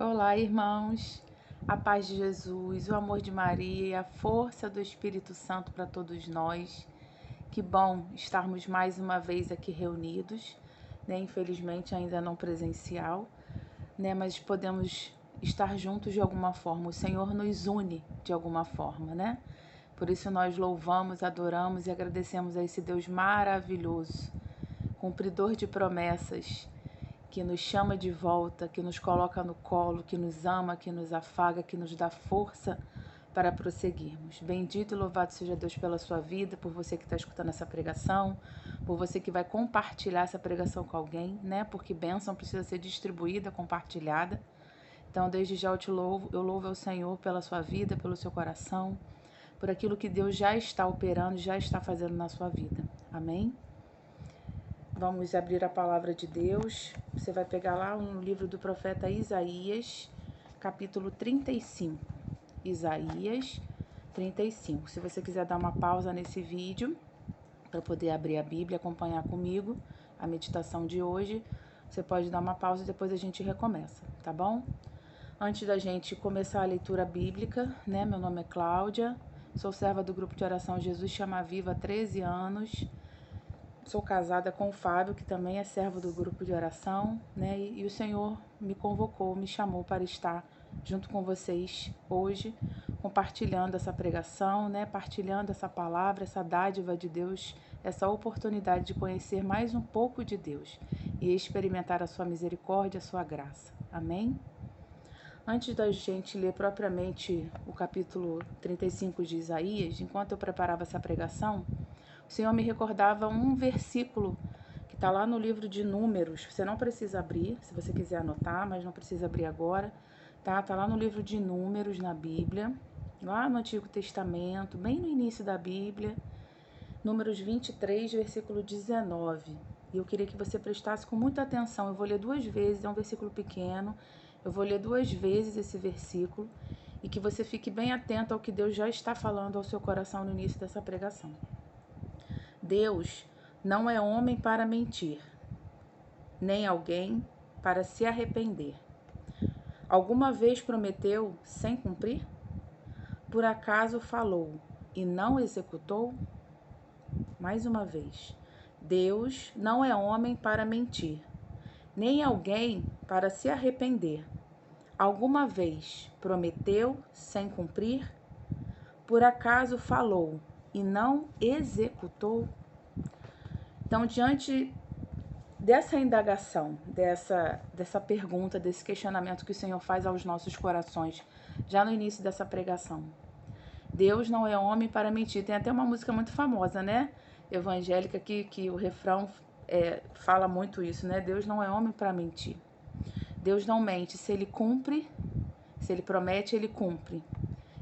Olá, irmãos. A paz de Jesus, o amor de Maria e a força do Espírito Santo para todos nós. Que bom estarmos mais uma vez aqui reunidos, né? Infelizmente ainda não presencial, né? Mas podemos estar juntos de alguma forma. O Senhor nos une de alguma forma, né? Por isso nós louvamos, adoramos e agradecemos a esse Deus maravilhoso, cumpridor de promessas, que nos chama de volta, que nos coloca no colo, que nos ama, que nos afaga, que nos dá força para prosseguirmos. Bendito e louvado seja Deus pela sua vida, por você que está escutando essa pregação, por você que vai compartilhar essa pregação com alguém, né? Porque bênção precisa ser distribuída, compartilhada. Então, desde já eu louvo ao Senhor pela sua vida, pelo seu coração, por aquilo que Deus já está operando, já está fazendo na sua vida. Amém? Vamos abrir a palavra de Deus. Você vai pegar lá no livro do profeta Isaías, capítulo 35. Isaías 35. Se você quiser dar uma pausa nesse vídeo, para poder abrir a Bíblia e acompanhar comigo a meditação de hoje, você pode dar uma pausa e depois a gente recomeça, tá bom? Antes da gente começar a leitura bíblica, né? Meu nome é Cláudia, sou serva do grupo de oração Jesus Chama Viva há 13 anos. Sou casada com o Fábio, que também é servo do grupo de oração, né? E o Senhor me convocou, me chamou para estar junto com vocês hoje, compartilhando essa pregação, né? Partilhando essa palavra, essa dádiva de Deus, essa oportunidade de conhecer mais um pouco de Deus e experimentar a sua misericórdia, a sua graça. Amém? Antes da gente ler propriamente o capítulo 35 de Isaías, enquanto eu preparava essa pregação, o Senhor me recordava um versículo que está lá no livro de Números. Você não precisa abrir, se você quiser anotar, mas não precisa abrir agora. Tá lá no livro de Números, na Bíblia, lá no Antigo Testamento, bem no início da Bíblia, Números 23, versículo 19. E eu queria que você prestasse com muita atenção. Eu vou ler 2 vezes, é um versículo pequeno. Eu vou ler 2 vezes esse versículo e que você fique bem atento ao que Deus já está falando ao seu coração no início dessa pregação. Deus não é homem para mentir, nem alguém para se arrepender. Alguma vez prometeu sem cumprir? Por acaso falou e não executou? Mais uma vez, Deus não é homem para mentir, nem alguém para se arrepender. Alguma vez prometeu sem cumprir? Por acaso falou e não executou? Então, diante dessa indagação, dessa pergunta, desse questionamento que o Senhor faz aos nossos corações, já no início dessa pregação, Deus não é homem para mentir. Tem até uma música muito famosa, né? Evangélica, que o refrão fala muito isso, né? Deus não é homem para mentir. Deus não mente. Se ele cumpre, se ele promete, ele cumpre.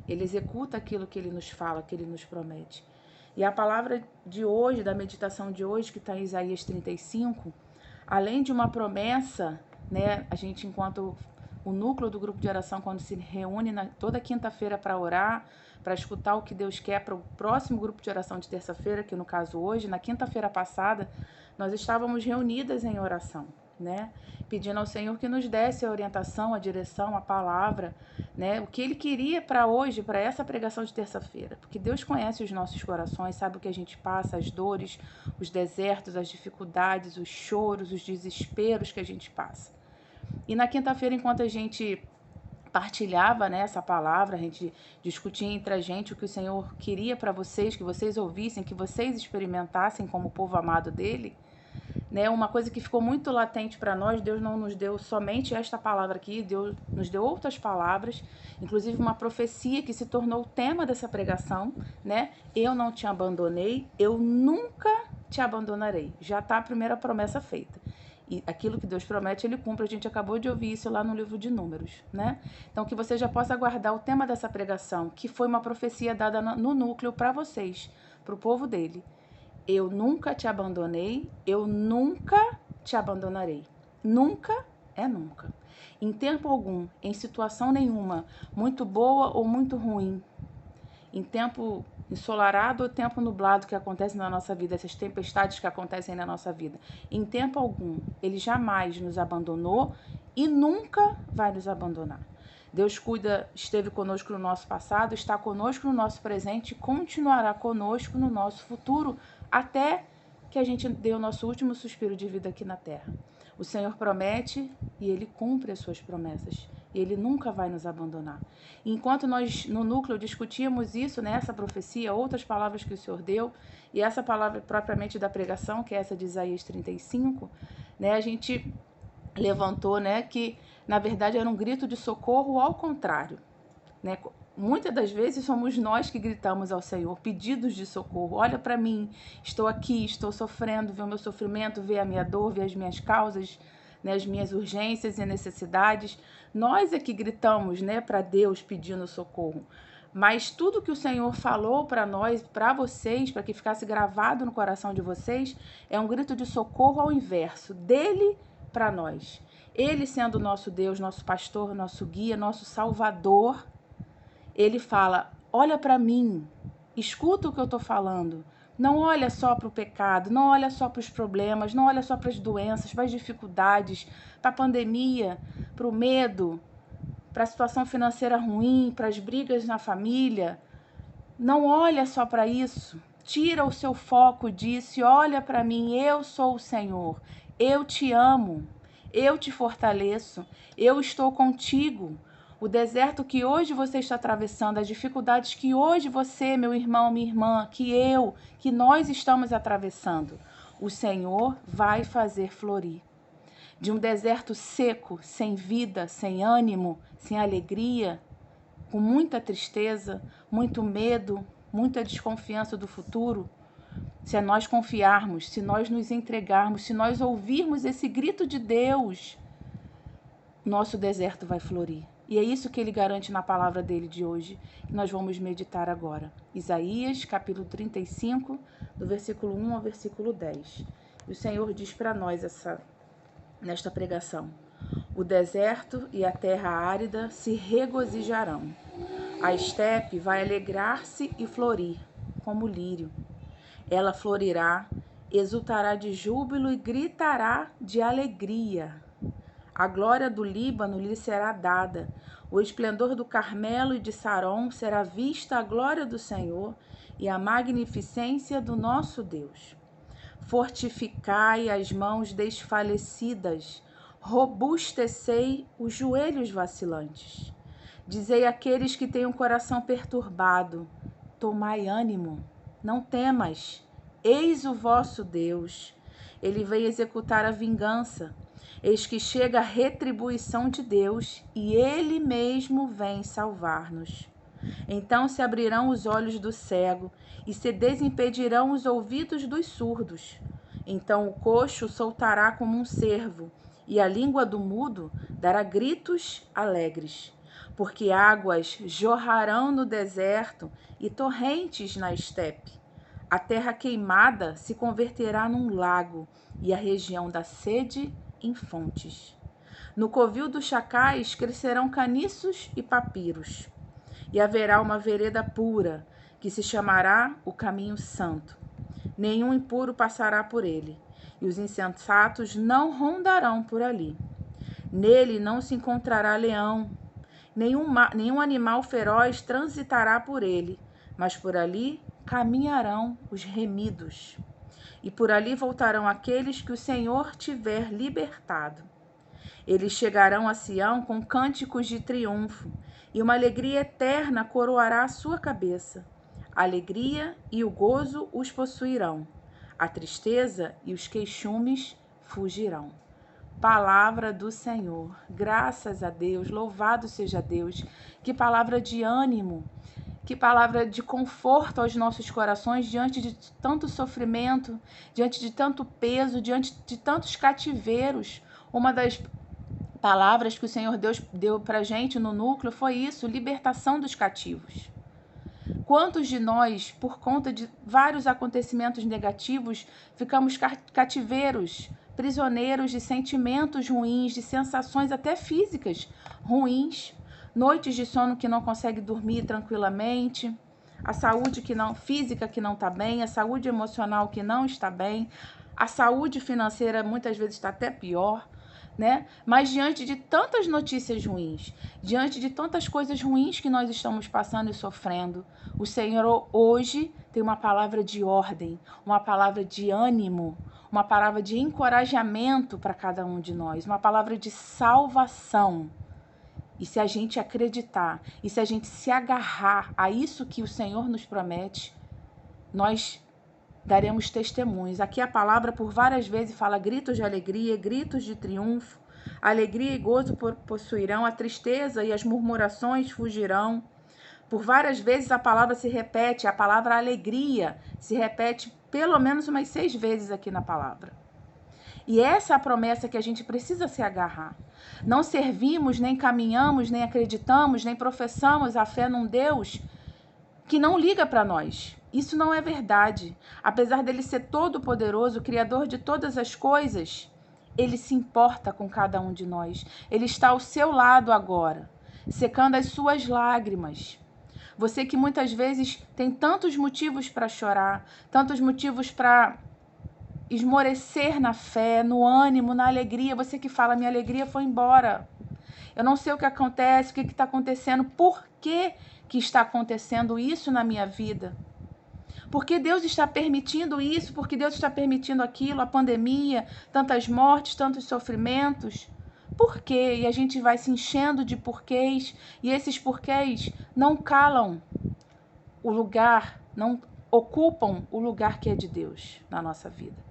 Ele executa aquilo que ele nos fala, que ele nos promete. E a palavra de hoje, da meditação de hoje, que está em Isaías 35, além de uma promessa, né? A gente, enquanto o núcleo do grupo de oração, quando se reúne toda quinta-feira para orar, para escutar o que Deus quer para o próximo grupo de oração de terça-feira, que no caso hoje, na quinta-feira passada, nós estávamos reunidas em oração, né? Pedindo ao Senhor que nos desse a orientação, a direção, a palavra, né? O que Ele queria para hoje, para essa pregação de terça-feira. Porque Deus conhece os nossos corações, sabe o que a gente passa, as dores, os desertos, as dificuldades, os choros, os desesperos que a gente passa. E na quinta-feira, enquanto a gente partilhava, né, essa palavra, a gente discutia entre a gente o que o Senhor queria para vocês, que vocês ouvissem, que vocês experimentassem como povo amado dele, né? Uma coisa que ficou muito latente para nós, Deus não nos deu somente esta palavra aqui, Deus nos deu outras palavras, inclusive uma profecia que se tornou o tema dessa pregação, né? Eu não te abandonei, eu nunca te abandonarei. Já está a primeira promessa feita. E aquilo que Deus promete, Ele cumpre. A gente acabou de ouvir isso lá no livro de Números, né? Então, que você já possa guardar o tema dessa pregação, que foi uma profecia dada no núcleo para vocês, para o povo dele. Eu nunca te abandonei, eu nunca te abandonarei. Nunca é nunca. Em tempo algum, em situação nenhuma, muito boa ou muito ruim, em tempo ensolarado ou tempo nublado que acontece na nossa vida, essas tempestades que acontecem na nossa vida, em tempo algum, Ele jamais nos abandonou e nunca vai nos abandonar. Deus esteve conosco no nosso passado, está conosco no nosso presente e continuará conosco no nosso futuro, até que a gente dê o nosso último suspiro de vida aqui na terra. O Senhor promete e Ele cumpre as suas promessas. E Ele nunca vai nos abandonar. E enquanto nós, no núcleo, discutíamos isso, né, essa profecia, outras palavras que o Senhor deu, e essa palavra propriamente da pregação, que é essa de Isaías 35, né, a gente levantou, né, que na verdade era um grito de socorro ao contrário, né? Muitas das vezes somos nós que gritamos ao Senhor, pedidos de socorro. Olha para mim, estou aqui, estou sofrendo, vê o meu sofrimento, vê a minha dor, vê as minhas causas, né, as minhas urgências e necessidades. Nós é que gritamos, né, para Deus pedindo socorro. Mas tudo que o Senhor falou para nós, para vocês, para que ficasse gravado no coração de vocês, é um grito de socorro ao inverso, dele para nós. Ele sendo nosso Deus, nosso pastor, nosso guia, nosso salvador, ele fala, olha para mim, escuta o que eu estou falando. Não olha só para o pecado, não olha só para os problemas, não olha só para as doenças, para as dificuldades, para a pandemia, para o medo, para a situação financeira ruim, para as brigas na família. Não olha só para isso. Tira o seu foco disso e olha para mim. Eu sou o Senhor. Eu te amo. Eu te fortaleço. Eu estou contigo. O deserto que hoje você está atravessando, as dificuldades que hoje você, meu irmão, minha irmã, que nós estamos atravessando, o Senhor vai fazer florir. De um deserto seco, sem vida, sem ânimo, sem alegria, com muita tristeza, muito medo, muita desconfiança do futuro, se nós confiarmos, se nós nos entregarmos, se nós ouvirmos esse grito de Deus, nosso deserto vai florir. E é isso que ele garante na palavra dele de hoje, que nós vamos meditar agora. Isaías, capítulo 35, do versículo 1 ao versículo 10. E o Senhor diz para nós nesta pregação: o deserto e a terra árida se regozijarão. A estepe vai alegrar-se e florir, como o lírio. Ela florirá, exultará de júbilo e gritará de alegria. A glória do Líbano lhe será dada, o esplendor do Carmelo e de Saron será vista a glória do Senhor e a magnificência do nosso Deus. Fortificai as mãos desfalecidas, robustecei os joelhos vacilantes. Dizei àqueles que têm o coração perturbado, tomai ânimo, não temas, eis o vosso Deus. Ele vem executar a vingança. Eis que chega a retribuição de Deus e Ele mesmo vem salvar-nos. Então se abrirão os olhos do cego e se desimpedirão os ouvidos dos surdos. Então o coxo soltará como um cervo e a língua do mudo dará gritos alegres. Porque águas jorrarão no deserto e torrentes na estepe. A terra queimada se converterá num lago e a região da sede em fontes. No covil dos chacais crescerão caniços e papiros, e haverá uma vereda pura, que se chamará o caminho santo. Nenhum impuro passará por ele, e os insensatos não rondarão por ali. Nele não se encontrará leão, nenhum animal feroz transitará por ele, mas por ali caminharão os remidos. E por ali voltarão aqueles que o Senhor tiver libertado. Eles chegarão a Sião com cânticos de triunfo, e uma alegria eterna coroará a sua cabeça. A alegria e o gozo os possuirão. A tristeza e os queixumes fugirão. Palavra do Senhor. Graças a Deus, louvado seja Deus. Que palavra de ânimo. Que palavra de conforto aos nossos corações diante de tanto sofrimento, diante de tanto peso, diante de tantos cativeiros. Uma das palavras que o Senhor Deus deu para a gente no núcleo foi isso, libertação dos cativos. Quantos de nós, por conta de vários acontecimentos negativos, ficamos cativeiros, prisioneiros de sentimentos ruins, de sensações até físicas ruins, noites de sono que não consegue dormir tranquilamente, a saúde física que não está bem, a saúde emocional que não está bem, a saúde financeira muitas vezes está até pior, né? Mas diante de tantas notícias ruins, diante de tantas coisas ruins que nós estamos passando e sofrendo, o Senhor hoje tem uma palavra de ordem, uma palavra de ânimo, uma palavra de encorajamento para cada um de nós, uma palavra de salvação. E se a gente acreditar, e se a gente se agarrar a isso que o Senhor nos promete, nós daremos testemunhos. Aqui a palavra por várias vezes fala gritos de alegria, gritos de triunfo, alegria e gozo possuirão, a tristeza e as murmurações fugirão. Por várias vezes a palavra se repete, a palavra alegria se repete pelo menos umas 6 vezes aqui na palavra. E essa é a promessa que a gente precisa se agarrar. Não servimos, nem caminhamos, nem acreditamos, nem professamos a fé num Deus que não liga para nós. Isso não é verdade. Apesar dele ser todo-poderoso, criador de todas as coisas, ele se importa com cada um de nós. Ele está ao seu lado agora, secando as suas lágrimas. Você que muitas vezes tem tantos motivos para chorar, tantos motivos para esmorecer na fé, no ânimo, na alegria. Você que fala, minha alegria foi embora. Eu não sei o que acontece, o que está acontecendo, por que está acontecendo isso na minha vida? Por que Deus está permitindo isso? Por que Deus está permitindo aquilo? A pandemia, tantas mortes, tantos sofrimentos. Por quê? E a gente vai se enchendo de porquês, e esses porquês não calam o lugar, não ocupam o lugar que é de Deus na nossa vida.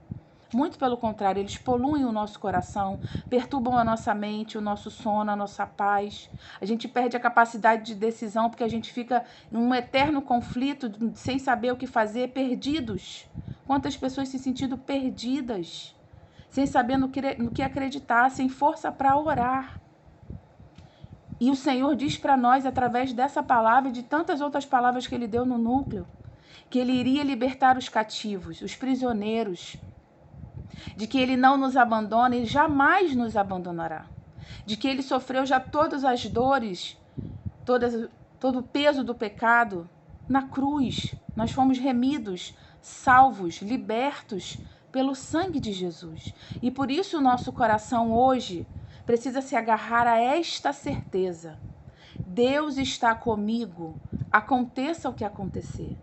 Muito pelo contrário, eles poluem o nosso coração, perturbam a nossa mente, o nosso sono, a nossa paz. A gente perde a capacidade de decisão porque a gente fica em um eterno conflito, sem saber o que fazer, perdidos. Quantas pessoas se sentindo perdidas, sem saber no que acreditar, sem força para orar. E o Senhor diz para nós, através dessa palavra e de tantas outras palavras que Ele deu no núcleo, que Ele iria libertar os cativos, os prisioneiros, de que Ele não nos abandona e jamais nos abandonará, de que Ele sofreu já todas as dores, todo o peso do pecado na cruz. Nós fomos remidos, salvos, libertos pelo sangue de Jesus. E por isso o nosso coração hoje precisa se agarrar a esta certeza. Deus está comigo, aconteça o que acontecer.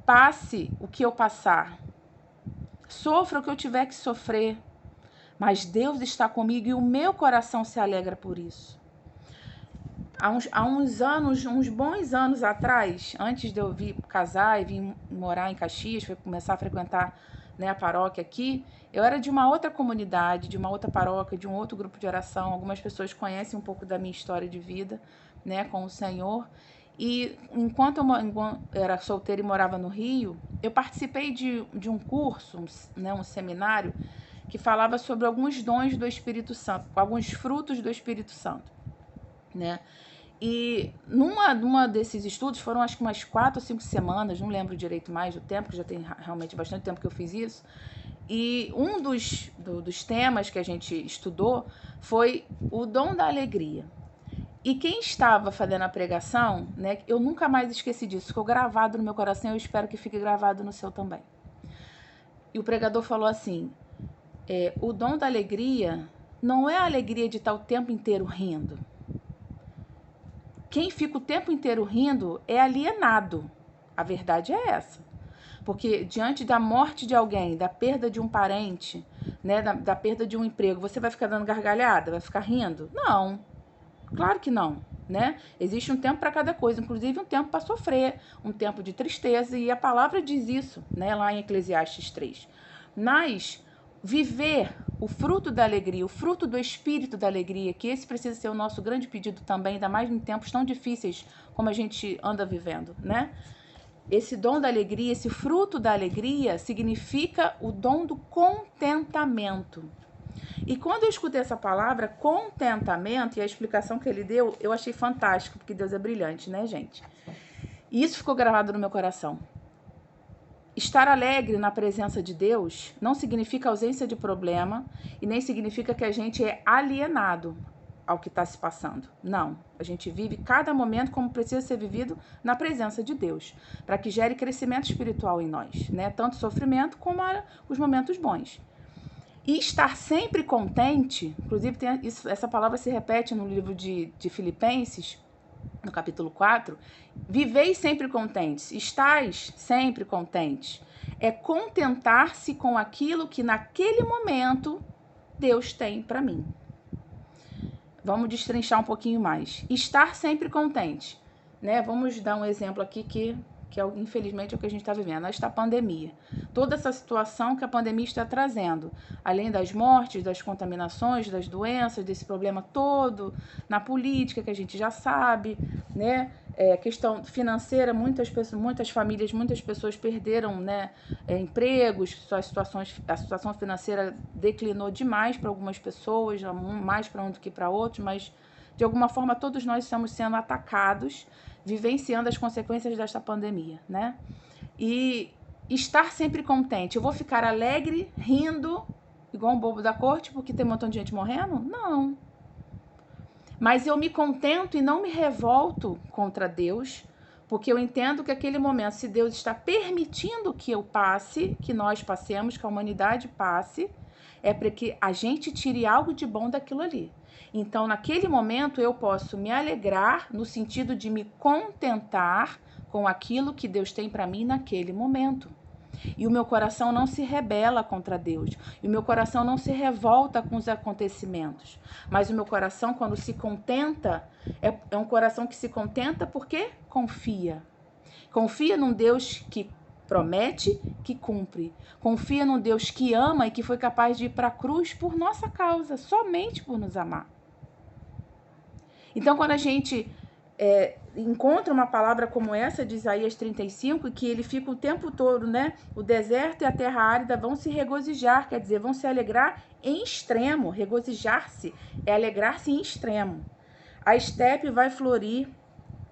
Passe o que eu passar. Sofra o que eu tiver que sofrer, mas Deus está comigo e o meu coração se alegra por isso. Há uns anos, uns bons anos atrás, antes de eu vir casar e vir morar em Caxias, foi começar a frequentar, né, a paróquia aqui, eu era de uma outra comunidade, de uma outra paróquia, de um outro grupo de oração. Algumas pessoas conhecem um pouco da minha história de vida, né, com o Senhor. E enquanto eu era solteira e morava no Rio, eu participei de um curso, né, um seminário, que falava sobre alguns dons do Espírito Santo, alguns frutos do Espírito Santo, né? E numa desses estudos, foram acho que umas 4 ou 5 semanas, não lembro direito mais do tempo, que já tem realmente bastante tempo que eu fiz isso. E um dos temas que a gente estudou foi o dom da alegria. E quem estava fazendo a pregação, né, eu nunca mais esqueci disso, ficou gravado no meu coração, eu espero que fique gravado no seu também. E o pregador falou assim, o dom da alegria não é a alegria de estar o tempo inteiro rindo. Quem fica o tempo inteiro rindo é alienado. A verdade é essa. Porque diante da morte de alguém, da perda de um parente, né, da perda de um emprego, você vai ficar dando gargalhada? Vai ficar rindo? Não. Claro que não, né? Existe um tempo para cada coisa, inclusive um tempo para sofrer, um tempo de tristeza, e a palavra diz isso, né, lá em Eclesiastes 3. Mas viver o fruto da alegria, o fruto do espírito da alegria, que esse precisa ser o nosso grande pedido também, ainda mais em tempos tão difíceis como a gente anda vivendo, né? Esse dom da alegria, esse fruto da alegria, significa o dom do contentamento. E quando eu escutei essa palavra, contentamento, e a explicação que ele deu, eu achei fantástico, porque Deus é brilhante, né, gente? E isso ficou gravado no meu coração. Estar alegre na presença de Deus não significa ausência de problema e nem significa que a gente é alienado ao que está se passando. Não, a gente vive cada momento como precisa ser vivido na presença de Deus, para que gere crescimento espiritual em nós, né? Tanto sofrimento como os momentos bons. E estar sempre contente, inclusive essa palavra se repete no livro de Filipenses, no capítulo 4, viveis sempre contentes, estais sempre contentes. É contentar-se com aquilo que naquele momento Deus tem para mim. Vamos destrinchar um pouquinho mais. Estar sempre contente, né? Vamos dar um exemplo aqui que infelizmente é o que a gente está vivendo, esta pandemia. Toda essa situação que a pandemia está trazendo, além das mortes, das contaminações, das doenças, desse problema todo na política que a gente já sabe, né? Questão financeira, muitas famílias, muitas pessoas perderam, né, empregos, a situação financeira declinou demais para algumas pessoas, mais para um do que para outros, mas de alguma forma todos nós estamos sendo atacados, vivenciando as consequências desta pandemia, né? E estar sempre contente. Eu vou ficar alegre, rindo, igual um bobo da corte, porque tem um montão de gente morrendo? Não. Mas eu me contento e não me revolto contra Deus, porque eu entendo que aquele momento, se Deus está permitindo que eu passe, que nós passemos, que a humanidade passe, é para que a gente tire algo de bom daquilo ali. Então, naquele momento, eu posso me alegrar no sentido de me contentar com aquilo que Deus tem para mim naquele momento. E o meu coração não se rebela contra Deus. E o meu coração não se revolta com os acontecimentos. Mas o meu coração, quando se contenta, é um coração que se contenta porque confia. Confia num Deus que promete, que cumpre. Confia num Deus que ama e que foi capaz de ir para a cruz por nossa causa, somente por nos amar. Então, quando a gente encontra uma palavra como essa de Isaías 35, que ele fica o tempo todo, né? O deserto e a terra árida vão se regozijar, quer dizer, vão se alegrar em extremo. Regozijar-se é alegrar-se em extremo. A estepe vai florir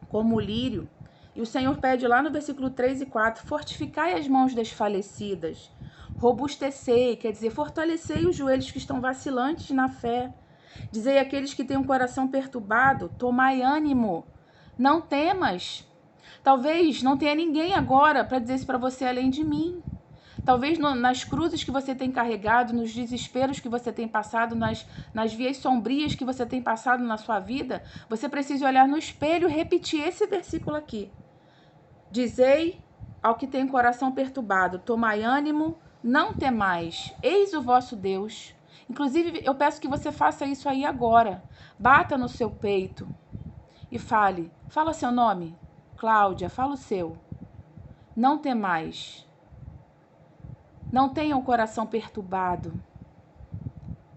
como o lírio. E o Senhor pede lá no versículo 3 e 4, fortificai as mãos desfalecidas, robustecei, quer dizer, fortalecei os joelhos que estão vacilantes na fé. Dizei àqueles que têm um coração perturbado, tomai ânimo, não temas. Talvez não tenha ninguém agora para dizer isso para você além de mim. Talvez nas cruzes que você tem carregado, nos desesperos que você tem passado, nas vias sombrias que você tem passado na sua vida, você precisa olhar no espelho e repetir esse versículo aqui. Dizei ao que tem coração perturbado, tomai ânimo, não temais, eis o vosso Deus. Inclusive, eu peço que você faça isso aí agora. Bata no seu peito e fale. Fala seu nome. Cláudia, fala o seu. Não temais. Não tenha o coração perturbado.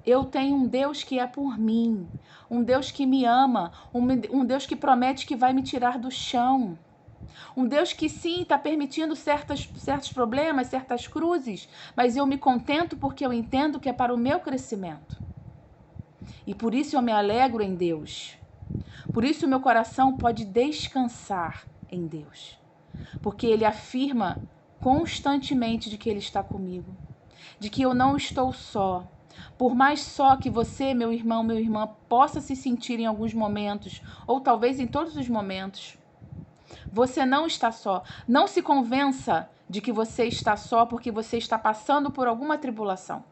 Eu tenho um Deus que é por mim. Um Deus que me ama. Um Deus que promete que vai me tirar do chão. Um Deus que sim, está permitindo certos problemas, certas cruzes, mas eu me contento porque eu entendo que é para o meu crescimento. E por isso eu me alegro em Deus. Por isso o meu coração pode descansar em Deus. Porque Ele afirma constantemente de que Ele está comigo. De que eu não estou só. Por mais só que você, meu irmão, minha irmã, possa se sentir em alguns momentos, ou talvez em todos os momentos, você não está só. Não se convença de que você está só porque você está passando por alguma tribulação.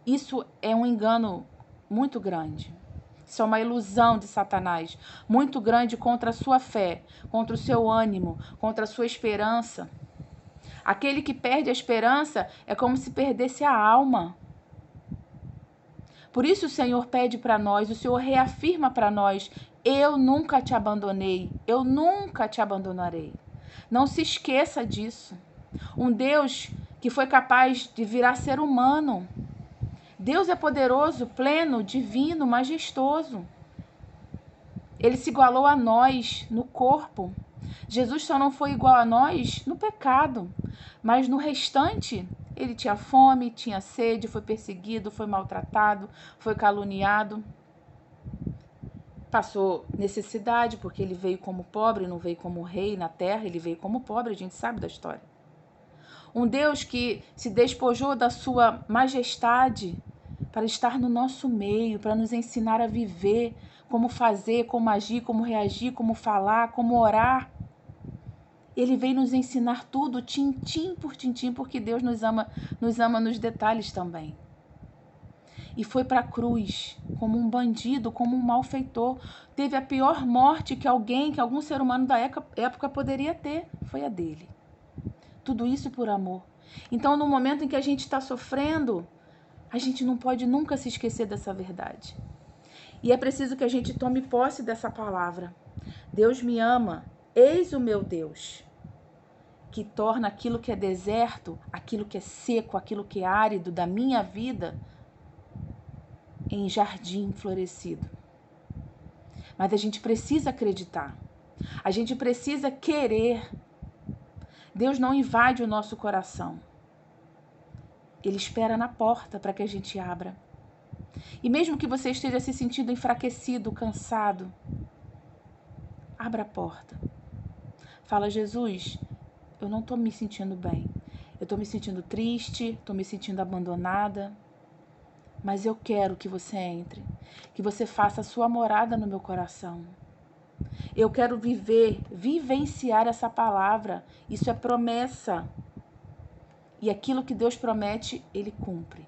Isso é um engano muito grande. Isso é uma ilusão de Satanás, muito grande contra a sua fé, contra o seu ânimo, contra a sua esperança. Aquele que perde a esperança é como se perdesse a alma. Por isso o Senhor pede para nós, o Senhor reafirma para nós, eu nunca te abandonei, eu nunca te abandonarei. Não se esqueça disso. Um Deus que foi capaz de virar ser humano. Deus é poderoso, pleno, divino, majestoso. Ele se igualou a nós no corpo. Jesus só não foi igual a nós no pecado, mas no restante, ele tinha fome, tinha sede, foi perseguido, foi maltratado, foi caluniado. Passou necessidade, porque ele veio como pobre, não veio como rei na terra, ele veio como pobre, a gente sabe da história. Um Deus que se despojou da sua majestade para estar no nosso meio, para nos ensinar a viver, como fazer, como agir, como reagir, como falar, como orar. Ele veio nos ensinar tudo, tintim por tintim, porque Deus nos ama nos detalhes também. e foi para a cruz como um bandido, como um malfeitor. Teve a pior morte que algum ser humano da época poderia ter, foi a dele. Tudo isso por amor. Então, no momento em que a gente está sofrendo, a gente não pode nunca se esquecer dessa verdade. E é preciso que a gente tome posse dessa palavra. Deus me ama, eis o meu Deus, que torna aquilo que é deserto, aquilo que é seco, aquilo que é árido da minha vida, em jardim florescido. Mas a gente precisa acreditar. A gente precisa querer. Deus não invade o nosso coração. Ele espera na porta para que a gente abra. E mesmo que você esteja se sentindo enfraquecido, cansado, abra a porta. Fala: Jesus, eu não estou me sentindo bem. Eu estou me sentindo triste, estou me sentindo abandonada. Mas eu quero que você entre, que você faça a sua morada no meu coração. Eu quero vivenciar essa palavra. Isso é promessa. E aquilo que Deus promete, Ele cumpre.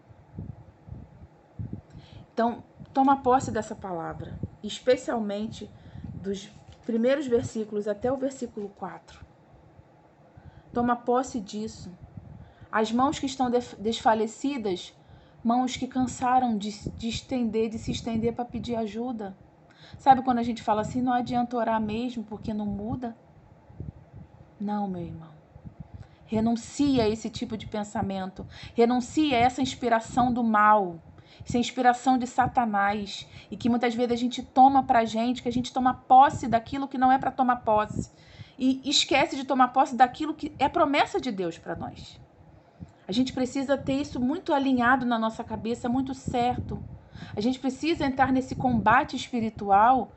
Então, toma posse dessa palavra, especialmente dos primeiros versículos até o versículo 4. Toma posse disso. As mãos que estão desfalecidas, mãos que cansaram de se estender para pedir ajuda. Sabe quando a gente fala assim, não adianta orar mesmo porque não muda? Não, meu irmão. Renuncia a esse tipo de pensamento. Renuncia a essa inspiração do mal. Essa inspiração de Satanás. E que muitas vezes a gente toma pra gente, que a gente toma posse daquilo que não é para tomar posse. E esquece de tomar posse daquilo que é promessa de Deus para nós. A gente precisa ter isso muito alinhado na nossa cabeça, muito certo. A gente precisa entrar nesse combate espiritual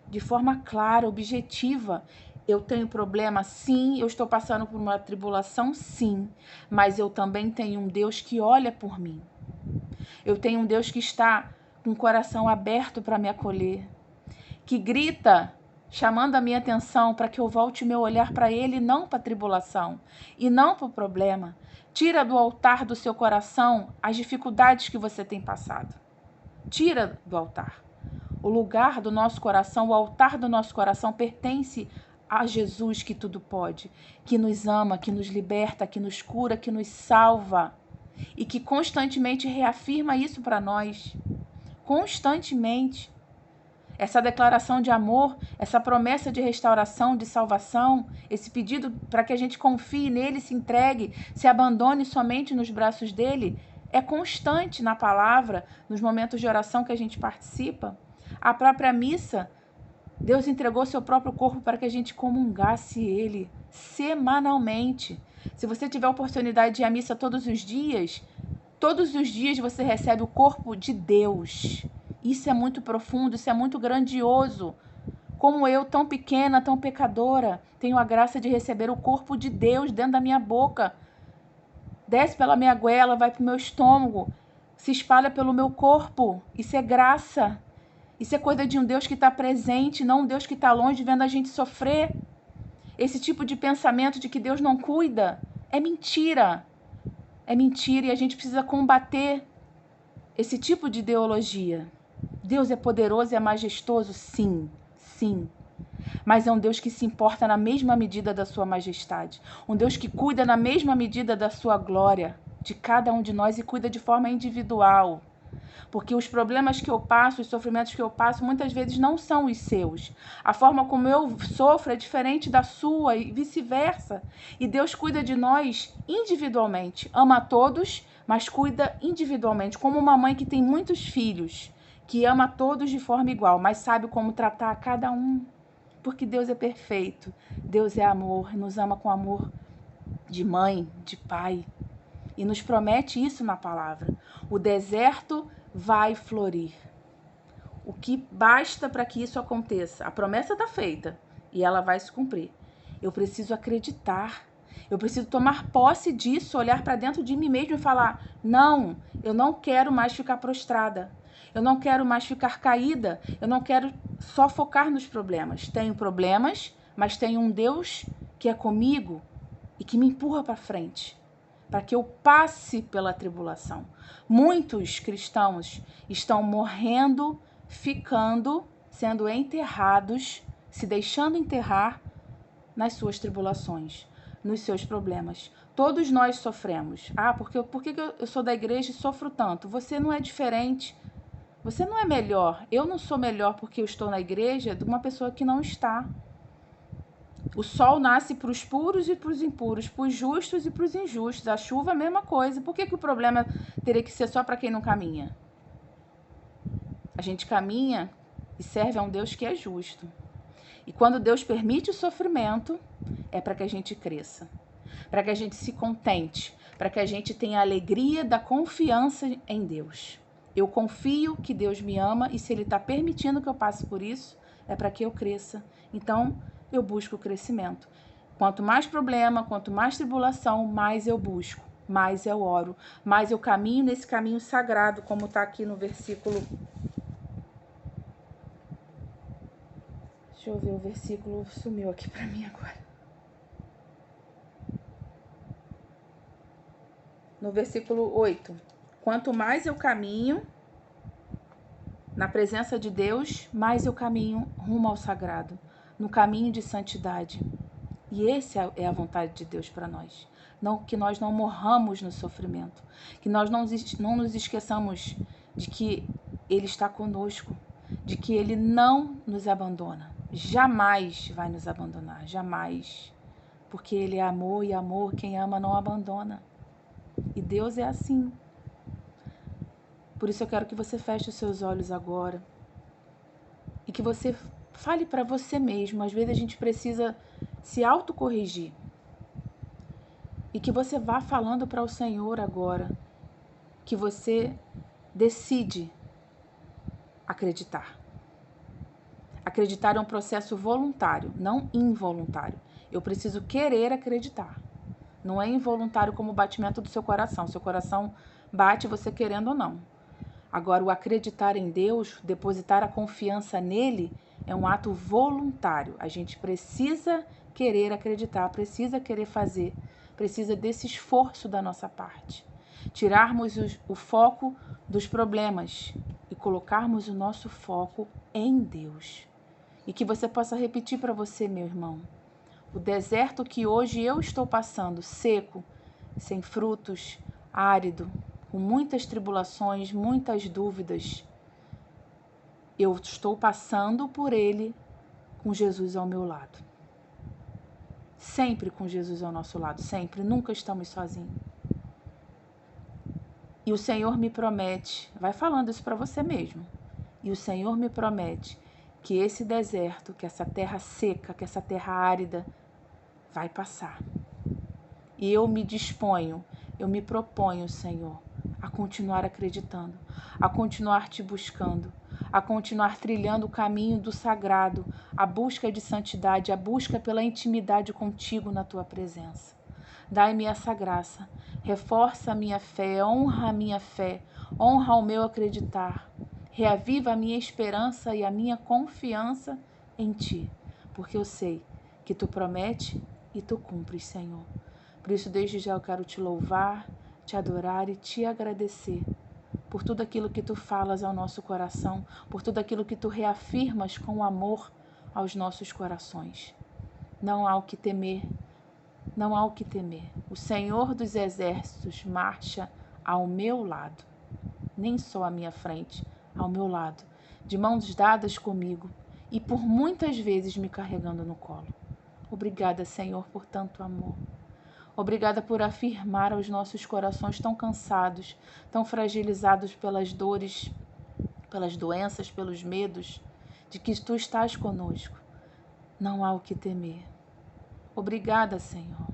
de forma clara, objetiva. Eu tenho problema, sim. Eu estou passando por uma tribulação, sim. Mas eu também tenho um Deus que olha por mim. Eu tenho um Deus que está com o coração aberto para me acolher. Que grita, chamando a minha atenção para que eu volte o meu olhar para Ele, não para a tribulação e não para o problema. Tira do altar do seu coração as dificuldades que você tem passado. Tira do altar. O lugar do nosso coração, o altar do nosso coração pertence a Jesus, que tudo pode, que nos ama, que nos liberta, que nos cura, que nos salva e que constantemente reafirma isso para nós. Constantemente. Essa declaração de amor, essa promessa de restauração, de salvação, esse pedido para que a gente confie nele, se entregue, se abandone somente nos braços dele, é constante na palavra, nos momentos de oração que a gente participa. A própria missa, Deus entregou seu próprio corpo para que a gente comungasse ele semanalmente. Se você tiver a oportunidade de ir à missa todos os dias você recebe o corpo de Deus. Isso é muito profundo, isso é muito grandioso. Como eu, tão pequena, tão pecadora, tenho a graça de receber o corpo de Deus dentro da minha boca. Desce pela minha goela, vai para o meu estômago, se espalha pelo meu corpo. Isso é graça. Isso é coisa de um Deus que está presente, não um Deus que está longe vendo a gente sofrer. Esse tipo de pensamento de que Deus não cuida é mentira. É mentira e a gente precisa combater esse tipo de ideologia. Deus é poderoso e é majestoso? Sim, sim. Mas é um Deus que se importa na mesma medida da sua majestade. Um Deus que cuida na mesma medida da sua glória, de cada um de nós e cuida de forma individual. Porque os problemas que eu passo, os sofrimentos que eu passo, muitas vezes não são os seus. A forma como eu sofro é diferente da sua e vice-versa. E Deus cuida de nós individualmente. Ama a todos, mas cuida individualmente. Como uma mãe que tem muitos filhos, que ama a todos de forma igual, mas sabe como tratar a cada um. Porque Deus é perfeito. Deus é amor, nos ama com amor de mãe, de pai. E nos promete isso na palavra. O deserto vai florir. O que basta para que isso aconteça? A promessa está feita e ela vai se cumprir. Eu preciso acreditar. Eu preciso tomar posse disso, olhar para dentro de mim mesmo e falar: não, eu não quero mais ficar prostrada. Eu não quero mais ficar caída. Eu não quero só focar nos problemas. Tenho problemas, mas tenho um Deus que é comigo e que me empurra para frente. para que eu passe pela tribulação. Muitos cristãos estão morrendo, ficando, sendo enterrados, se deixando enterrar nas suas tribulações, nos seus problemas. Todos nós sofremos. Por que eu sou da igreja e sofro tanto? Você não é diferente. Você não é melhor. Eu não sou melhor porque eu estou na igreja de uma pessoa que não está. O sol nasce para os puros e para os impuros, para os justos e para os injustos. A chuva, a mesma coisa. Por que o problema teria que ser só para quem não caminha? A gente caminha e serve a um Deus que é justo. E quando Deus permite o sofrimento, é para que a gente cresça, para que a gente se contente, para que a gente tenha a alegria da confiança em Deus. Eu confio que Deus me ama e se Ele está permitindo que eu passe por isso, é para que eu cresça. Então, eu busco o crescimento. Quanto mais problema, quanto mais tribulação, mais eu busco, mais eu oro, mais eu caminho nesse caminho sagrado, como está aqui no versículo. Deixa eu ver, o versículo sumiu aqui para mim agora. No versículo 8. Quanto mais eu caminho na presença de Deus, mais eu caminho rumo ao sagrado, no caminho de santidade. E essa é a vontade de Deus para nós. Que nós não morramos no sofrimento, que nós não nos esqueçamos de que Ele está conosco, de que Ele não nos abandona. Jamais vai nos abandonar, jamais. Porque Ele é amor e amor, quem ama não abandona. E Deus é assim. Por isso eu quero que você feche os seus olhos agora e que você fale para você mesmo. Às vezes a gente precisa se autocorrigir. E que você vá falando para o Senhor agora que você decide acreditar. Acreditar é um processo voluntário, não involuntário. Eu preciso querer acreditar. Não é involuntário como o batimento do seu coração. Seu coração bate você querendo ou não. Agora, o acreditar em Deus, depositar a confiança nele, é um ato voluntário. A gente precisa querer acreditar, precisa querer fazer, precisa desse esforço da nossa parte. Tirarmos o foco dos problemas e colocarmos o nosso foco em Deus. E que você possa repetir para você, meu irmão, o deserto que hoje eu estou passando, seco, sem frutos, árido, com muitas tribulações, muitas dúvidas, eu estou passando por ele com Jesus ao meu lado. Sempre com Jesus ao nosso lado, sempre, nunca estamos sozinhos. E o Senhor me promete, vai falando isso para você mesmo, e o Senhor me promete que esse deserto, que essa terra seca, que essa terra árida, vai passar. E eu me disponho, eu me proponho, Senhor, a continuar acreditando, a continuar te buscando, a continuar trilhando o caminho do sagrado, a busca de santidade, a busca pela intimidade contigo na tua presença. Dai-me essa graça, reforça a minha fé, honra o meu acreditar, reaviva a minha esperança e a minha confiança em ti, porque eu sei que tu promete e tu cumpres, Senhor. Por isso, desde já eu quero te louvar, te adorar e te agradecer por tudo aquilo que tu falas ao nosso coração, por tudo aquilo que tu reafirmas com amor aos nossos corações. Não há o que temer, não há o que temer. O Senhor dos Exércitos marcha ao meu lado, nem só à minha frente, ao meu lado, de mãos dadas comigo e por muitas vezes me carregando no colo. Obrigada, Senhor, por tanto amor. Obrigada por afirmar aos nossos corações tão cansados, tão fragilizados pelas dores, pelas doenças, pelos medos, de que tu estás conosco. Não há o que temer. Obrigada, Senhor.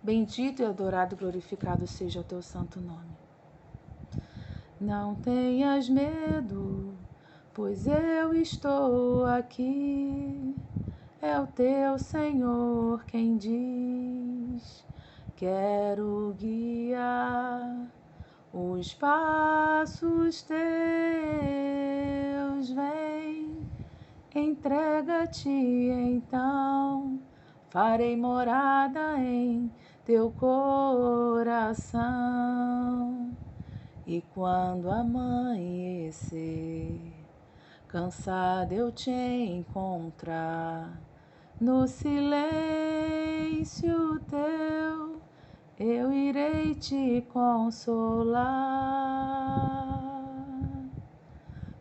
Bendito e adorado e glorificado seja o teu santo nome. Não tenhas medo, pois eu estou aqui. É o teu Senhor quem diz: quero guiar os passos teus. Vem, entrega-te então, farei morada em teu coração. E quando amanhecer, cansada eu te encontrar, no silêncio teu eu irei te consolar.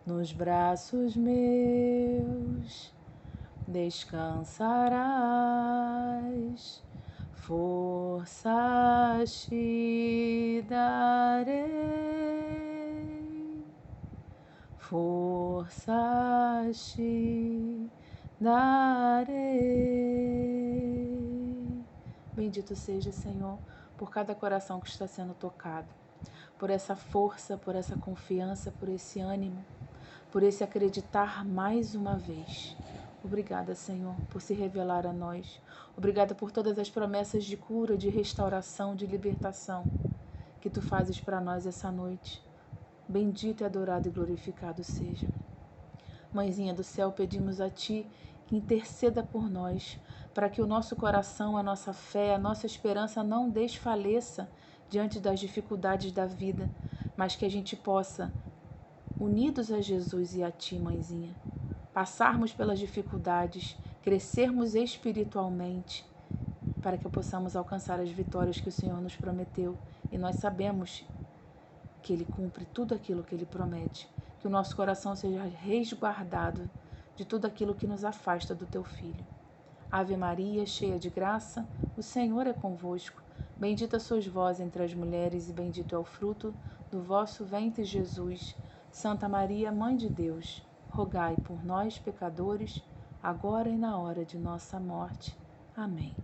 Nos braços meus descansarás, forças te darei, forças te darei. Bendito seja, Senhor, por cada coração que está sendo tocado, por essa força, por essa confiança, por esse ânimo, por esse acreditar mais uma vez. Obrigada, Senhor, por se revelar a nós. Obrigada por todas as promessas de cura, de restauração, de libertação que Tu fazes para nós essa noite. Bendito, adorado e glorificado seja. Mãezinha do céu, pedimos a Ti que interceda por nós, para que o nosso coração, a nossa fé, a nossa esperança não desfaleça diante das dificuldades da vida, mas que a gente possa, unidos a Jesus e a Ti, Mãezinha, passarmos pelas dificuldades, crescermos espiritualmente, para que possamos alcançar as vitórias que o Senhor nos prometeu. E nós sabemos que Ele cumpre tudo aquilo que Ele promete. Que o nosso coração seja resguardado de tudo aquilo que nos afasta do Teu Filho. Ave Maria, cheia de graça, o Senhor é convosco. Bendita sois vós entre as mulheres e bendito é o fruto do vosso ventre, Jesus. Santa Maria, Mãe de Deus, rogai por nós, pecadores, agora e na hora de nossa morte. Amém.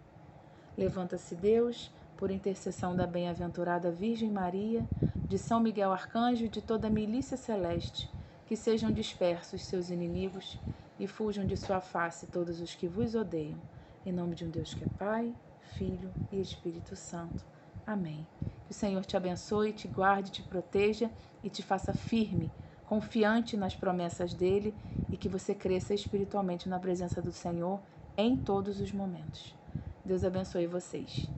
Levanta-se Deus, por intercessão da bem-aventurada Virgem Maria, de São Miguel Arcanjo e de toda a milícia celeste, que sejam dispersos seus inimigos e fujam de sua face todos os que vos odeiam. Em nome de um Deus que é Pai, Filho e Espírito Santo. Amém. Que o Senhor te abençoe, te guarde, te proteja e te faça firme, confiante nas promessas dele e que você cresça espiritualmente na presença do Senhor em todos os momentos. Deus abençoe vocês.